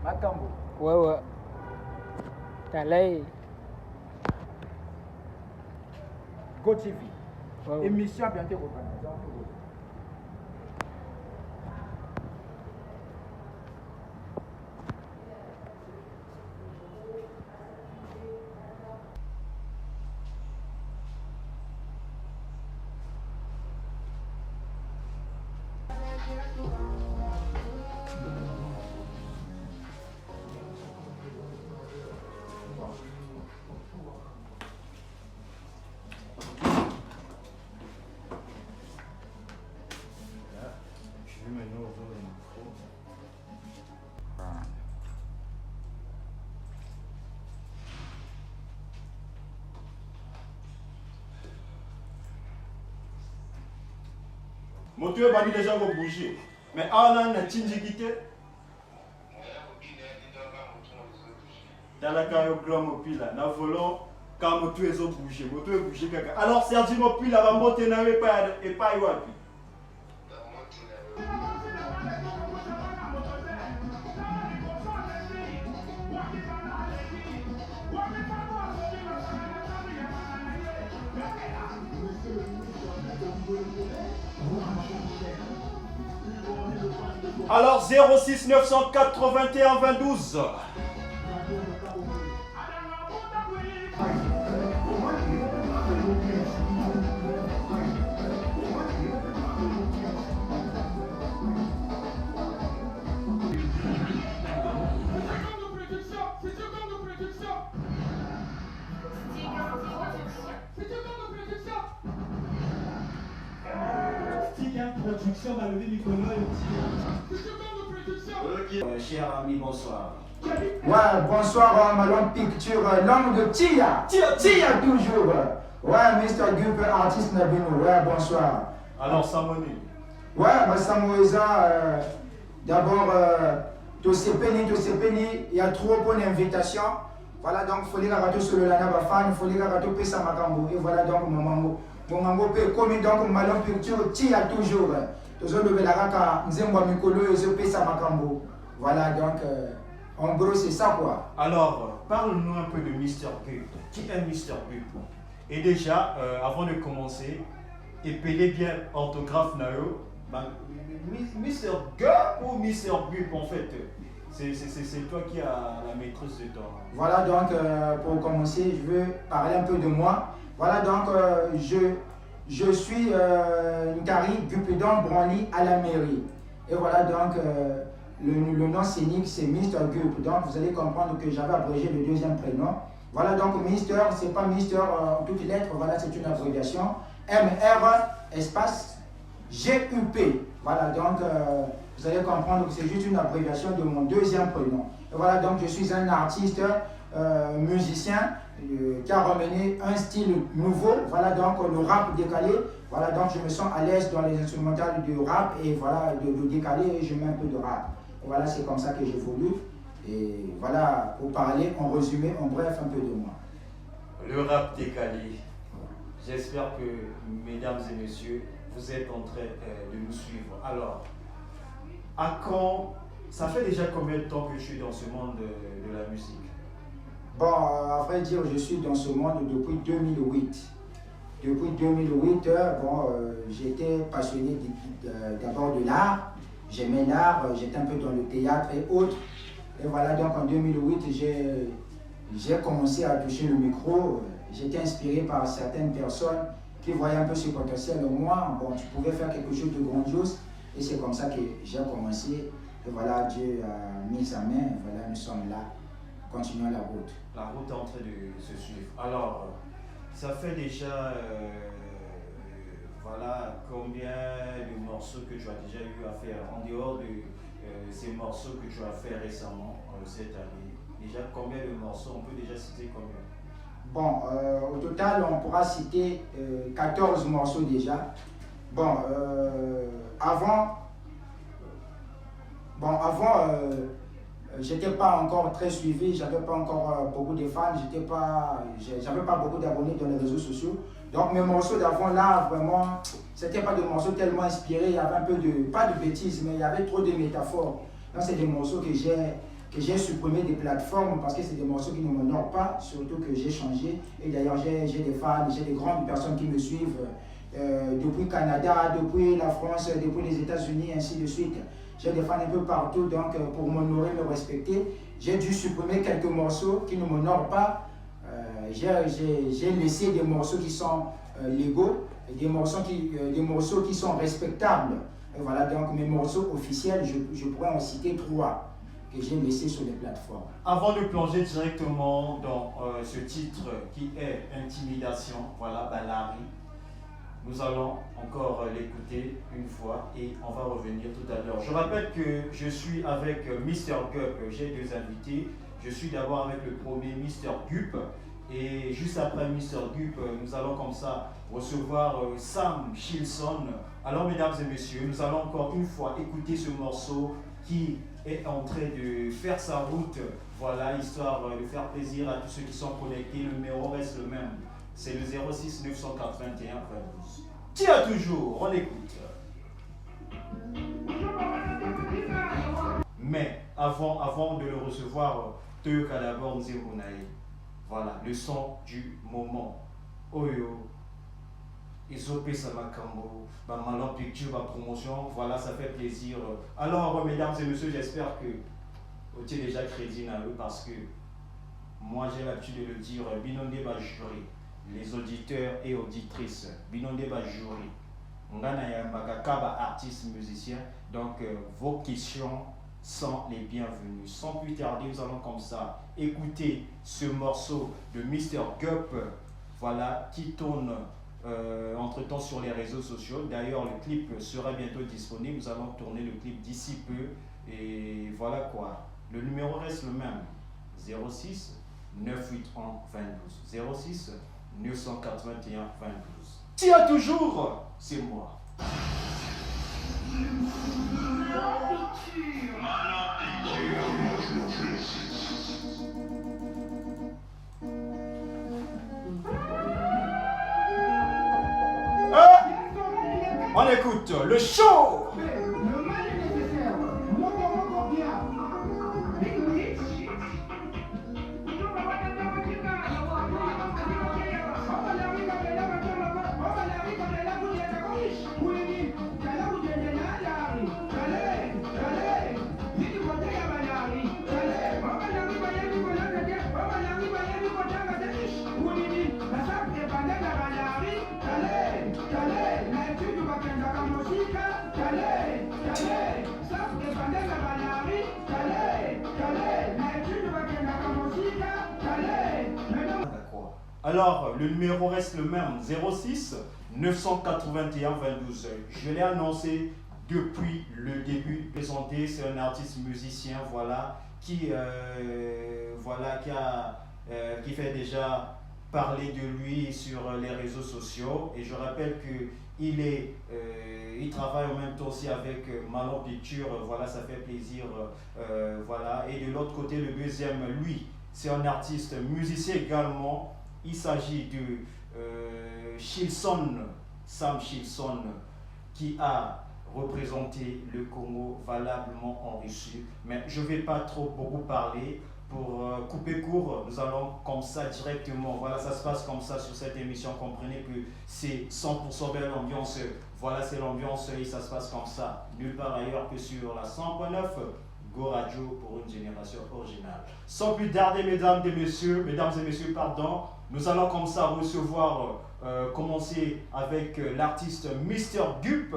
Makambo. Ouais. T'as l'œil. Go TV. Ouais. Émission bien te Moto bani déjà go bouger. Mais Alan na tinji quitté. Dans la caillou grand mopila, na volant quand moto ezo bouger, moto e bouger kaka. Alors Sergi mopila ba moté na et pas wapi. Alors 06 981 22. Production m'a levé Nicolas et cher ami, bonsoir. Ouais, bonsoir, Malone Picture, l'homme de Tia toujours. Ouais, Mr. Gup, artiste Nabino, ouais, bonsoir. Alors, Samoni. Ouais, bah, Samoïsa, d'abord, Tosepeni, il y a trop bonne invitation. Voilà, donc, il faut les rater sur le Lana Bafan, il faut les rater Pessa Makambo. Et voilà, donc, mon mango. Mon mango peut comme donc, Malone Picture, Tia toujours. Toujours le Belaraka, Nzembo Mikolo et Pessa Makambo. Voilà, donc, en gros, c'est ça quoi. Alors, parle-nous un peu de Mr. Gup. Qui est Mr. Gup? Et déjà, avant de commencer, épelez bien orthographe Nao. Mr. Gup ou Mr. Gup en fait? C'est toi qui as la maîtrise de toi. Voilà, donc, pour commencer, je veux parler un peu de moi. Voilà, donc, je suis Nkari Gupidon Branly à la mairie. Et voilà, donc, le nom scénique, c'est Mr. Gup. Donc, vous allez comprendre que j'avais abrégé le deuxième prénom. Voilà, donc, Mister, c'est pas Mister en toutes lettres, voilà, c'est une abréviation. MR, espace, GUP. Voilà, donc, vous allez comprendre que c'est juste une abréviation de mon deuxième prénom. Et voilà, donc, je suis un artiste, musicien, qui a ramené un style nouveau. Voilà, donc, le rap décalé. Voilà, donc, je me sens à l'aise dans les instrumentales du rap et voilà, de décalé, et je mets un peu de rap. Voilà, c'est comme ça que j'évolue. Et voilà, pour parler en résumé, en bref, un peu de moi. Le rap décalé. J'espère que, mesdames et messieurs, vous êtes en train de nous suivre. Alors, à quand, ça fait déjà combien de temps que je suis dans ce monde de la musique? Bon, à vrai dire, je suis dans ce monde depuis 2008. Depuis 2008, bon, j'étais passionné d'abord de l'art. J'aimais l'art, j'étais un peu dans le théâtre et autres. Et voilà, donc en 2008, j'ai commencé à toucher le micro. J'étais inspiré par certaines personnes qui voyaient un peu ce potentiel en moi. Bon, tu pouvais faire quelque chose de grandiose. Et c'est comme ça que j'ai commencé. Et voilà, Dieu a mis sa main. Et voilà, nous sommes là. Continuons la route. La route est en train de se suivre. Alors, ça fait déjà, voilà, combien de morceaux que tu as déjà eu à faire en dehors de ces morceaux que tu as fait récemment, cette année? Déjà, combien de morceaux? On peut déjà citer combien? Bon, au total, on pourra citer 14 morceaux déjà. Bon, avant j'étais pas encore très suivi, j'avais pas encore beaucoup de fans, j'avais pas beaucoup d'abonnés dans les réseaux sociaux. Donc mes morceaux d'avant là, vraiment, c'était pas des morceaux tellement inspirés, il y avait un peu de, pas de bêtises, mais il y avait trop de métaphores. Donc c'est des morceaux que j'ai supprimés des plateformes parce que c'est des morceaux qui ne m'honorent pas, surtout que j'ai changé. Et d'ailleurs j'ai des fans, j'ai des grandes personnes qui me suivent depuis Canada, depuis la France, depuis les États-Unis, ainsi de suite. J'ai des fans un peu partout, donc pour m'honorer, me respecter, j'ai dû supprimer quelques morceaux qui ne m'honorent pas. J'ai laissé des morceaux qui sont légaux, et des morceaux qui sont respectables. Et voilà, donc mes morceaux officiels, je pourrais en citer 3 que j'ai laissés sur les plateformes. Avant de plonger directement dans ce titre qui est Intimidation, voilà, Balari, nous allons encore l'écouter une fois et on va revenir tout à l'heure. Je rappelle que je suis avec Mr. Gup, j'ai 2 invités. Je suis d'abord avec le premier Mr. Gup et juste après Mr. Gup, nous allons comme ça recevoir Sam Shilson. Alors mesdames et messieurs, nous allons encore une fois écouter ce morceau qui est en train de faire sa route, voilà, histoire de faire plaisir à tous ceux qui sont connectés. Le numéro reste le même. C'est le 06 981 22. Tiens toujours, on écoute. Mais avant de le recevoir, Toyoka d'abord Nzemonaï. Voilà, le son du moment. Oyo, Isopé Samakambo, Maman Picture, ma promotion, voilà, ça fait plaisir. Alors, mesdames et messieurs, j'espère que vous avez déjà crédit dans eux parce que moi j'ai l'habitude de le dire, Binonde va jurer. Les auditeurs et auditrices, Binonde va jurer. On a un artiste musicien, donc vos questions sont les bienvenues. Sans plus tarder, nous allons comme ça écouter ce morceau de Mr. Gup, voilà, qui tourne entre-temps sur les réseaux sociaux. D'ailleurs, le clip sera bientôt disponible. Nous allons tourner le clip d'ici peu. Et voilà quoi. Le numéro reste le même. 06 981 22. 06 981 22. Tiens toujours, c'est moi. On écoute le show. Alors, le numéro reste le même, 06 981 22. Je l'ai annoncé depuis le début. Présenté, c'est un artiste musicien, voilà, qui fait déjà parler de lui sur les réseaux sociaux. Et je rappelle que il travaille en même temps aussi avec Malon Picture, voilà, ça fait plaisir, voilà. Et de l'autre côté, le deuxième, lui, c'est un artiste musicien également. Il s'agit de Shilson, Sam Shilson, qui a représenté le Congo valablement en Russie. Mais je ne vais pas trop beaucoup parler. Pour couper court, nous allons comme ça directement. Voilà, ça se passe comme ça sur cette émission. Comprenez que c'est 100% belle ambiance. Voilà, c'est l'ambiance et ça se passe comme ça. Nulle part ailleurs que sur la 100.9. Go Radio pour une génération originale. Sans plus tarder, mesdames et messieurs, pardon, nous allons comme ça recevoir, commencer avec l'artiste Mr. Gup.